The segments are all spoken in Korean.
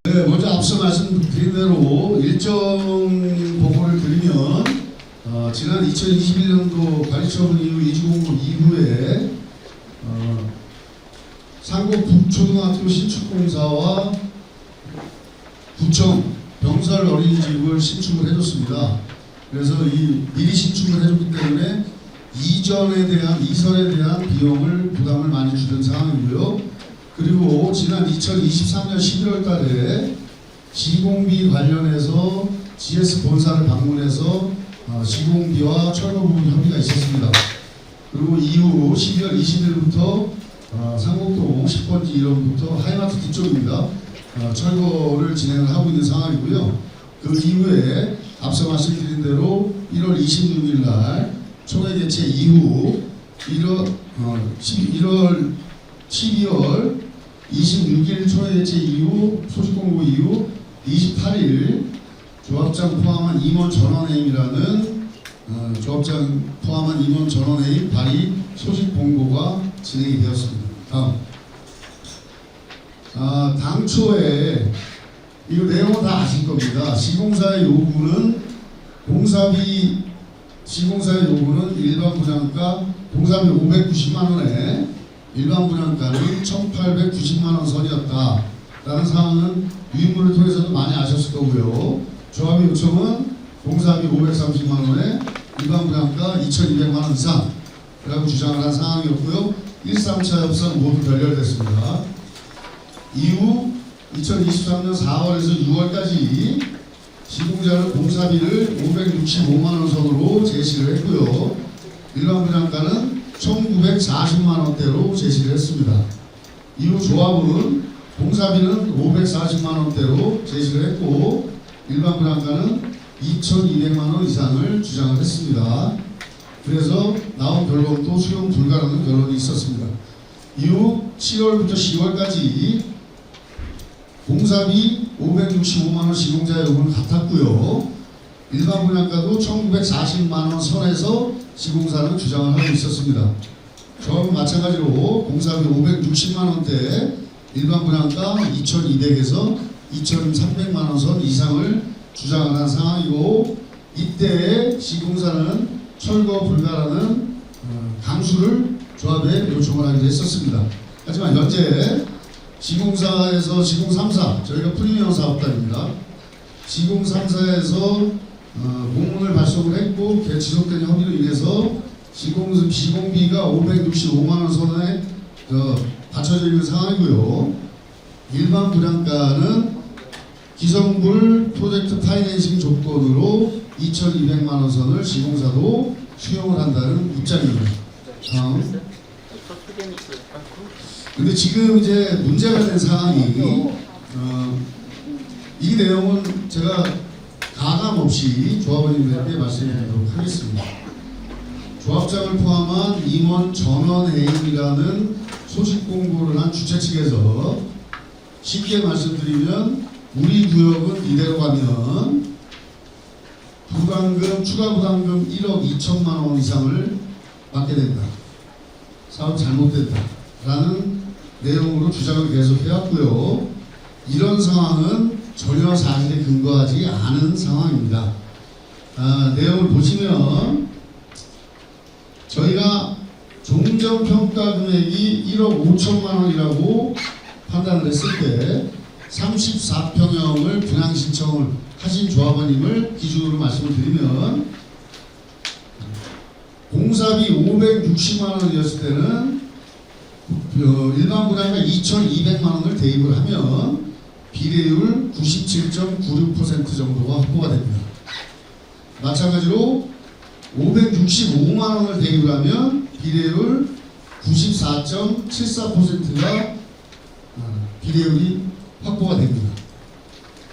네, 먼저 앞서 말씀드린 대로 일정 보고를 드리면 지난 2021년도 관리처분 이후 이주공고 이후에 상고 북초등학교 신축공사와 구청 병설 어린이집을 신축을 해줬습니다. 그래서 미리 신축을 해줬기 때문에 이전에 대한 이설에 대한 비용을 부담을 많이 주는 상황이고요. 그리고 지난 2023년 11월 달에 시공비 관련해서 GS 본사를 방문해서 시공비와 철거 부분 협의가 있었습니다. 그리고 이후 12월 20일부터 상곡동 10번지 1호부터 하이마트 뒤쪽입니다. 철거를 진행을 하고 있는 상황이고요. 그 이후에 앞서 말씀드린 대로 1월 26일 날 총회 개최 이후 12월 26일 총회 개최 이후 소식 공고 이후 28일 조합장 포함한 임원 전원회의라는 조합장 포함한 임원 전원회의 발의 소식 공고가 진행이 되었습니다. 다음. 당초에 이 내용은 다 아실 겁니다. 시공사의 요구는 시공사의 요구는 일반 분양가 공사비 590만 원에 일반 분양가는 1,890만 원 선이었다라는 사항은 유인물을 통해서도 많이 아셨을 거고요. 조합의 요청은 공사비 530만 원에 일반 분양가 2,200만 원 이상이라고 주장을 한 상황이었고요. 1, 3차 협상 모두 결렬됐습니다. 이후 2023년 4월에서 6월까지 시공자는 공사비를 565만 원 선으로 제시를 했고요. 일반 분양가는 1,940만 원대로 제시를 했습니다. 이후 조합은 공사비는 540만 원대로 제시를 했고 일반 분양가는 2,200만 원 이상을 주장을 했습니다. 그래서 나온 결론도 수용 불가라는 결론이 있었습니다. 이후 7월부터 10월까지 공사비 565만 원 시공자 요구는 같았고요. 일반 분양가도 1,940만 원 선에서 시공사는 주장을 하고 있었습니다. 저하고 마찬가지로 공사비 560만 원대, 일반 분양가 2,200에서 2,300만 원 선 이상을 주장을 한 상황이고 이때 시공사는 철거 불가라는 강수를 조합에 요청을 하기도 했었습니다. 하지만 현재 시공3사 저희가 프리미엄 사업단입니다. 시공 3사에서 공문을 발송을 했고 지속된 협의로 인해서 시공비가 565만 원 선에 받쳐져 있는 상황이고요. 일반 분양가는 기성불 프로젝트 파이낸싱 조건으로 2,200만 원 선을 시공사도 수용을 한다는 입장입니다. 다음. 근데 지금 이제 문제가 된 상황이 이 내용은 제가 가감 없이 조합원님들께 말씀드리도록 하겠습니다. 조합장을 포함한 임원 전원회의라는 소식 공고를 한 주최 측에서 쉽게 말씀드리면 우리 구역은 이대로 가면 추가 부담금 1억 2천만 원 이상을 받게 된다. 사업 잘못됐다. 라는 내용으로 주장을 계속 해왔고요. 이런 상황은 전혀 사실에 근거하지 않은 상황입니다. 내용을 보시면 저희가 종전평가 금액이 1억 5천만 원이라고 판단을 했을 때 34평형을 분양 신청을 하신 조합원님을 기준으로 말씀을 드리면 공사비 560만 원이었을 때는 일반 분양가 2,200만 원을 대입을 하면 비례율 97.96% 정도가 확보가 됩니다. 마찬가지로 565만 원을 대입을 하면 비례율 94.74%가 비례율이 확보가 됩니다.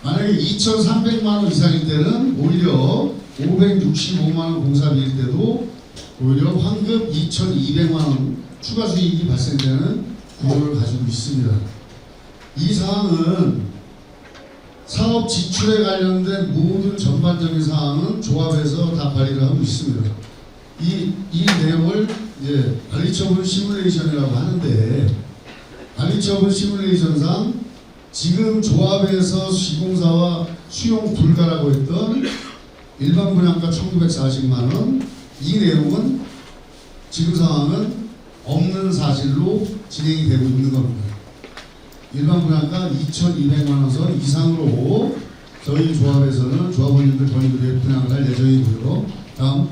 만약에 2,300만 원 이상일 때는 오히려 565만 원 공사비일 때도 오히려 환급 2,200만 원 추가 수익이 발생되는 구조를 가지고 있습니다. 이 사항은 사업 지출에 관련된 모든 전반적인 사항은 조합에서 다 관리를 하고 있습니다. 이 내용을 이제 관리처분 시뮬레이션이라고 하는데, 관리처분 시뮬레이션상 지금 조합에서 시공사와 수용 불가라고 했던 일반 분양가 1,940만 원, 이 내용은 지금 상황은 없는 사실로 진행이 되고 있는 겁니다. 일반 분양가 2,200만 원 선 이상으로 저희 조합에서는 조합원님들 권유들의 분양을 할 예정이고요. 다음,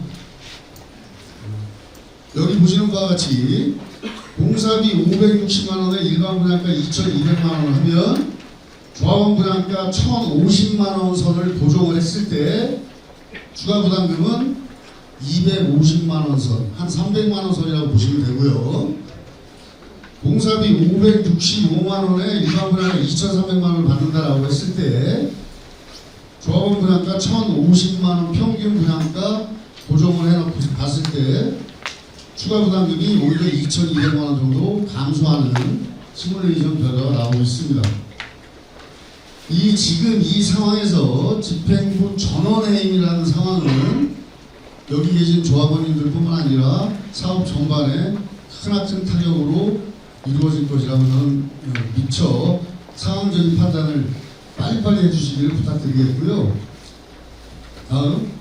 여기 보시는 바와 같이 공사비 560만 원에 일반 분양가 2,200만 원 하면 조합원 분양가 1,050만 원 선을 보정을 했을 때 추가 부담금은 250만 원 선, 한 300만 원 선이라고 보시면 되고요. 공사비 565만 원에 일반 분양가 2,300만 원을 받는다라고 했을 때 조합원 분양가 1,050만 원 평균 분양가 고정을 해놓고 봤을 때 추가 부담금이 오히려 2,200만 원 정도 감소하는 시뮬레이션 결과가 나오고 있습니다. 지금 이 상황에서 집행부 전원해임이라는 상황은 여기 계신 조합원님들뿐만 아니라 사업 전반에 크나큰 타격으로 이루어질 것이라고 저는 미처 상황적인 판단을 빨리빨리 해주시기를 부탁드리겠고요. 다음,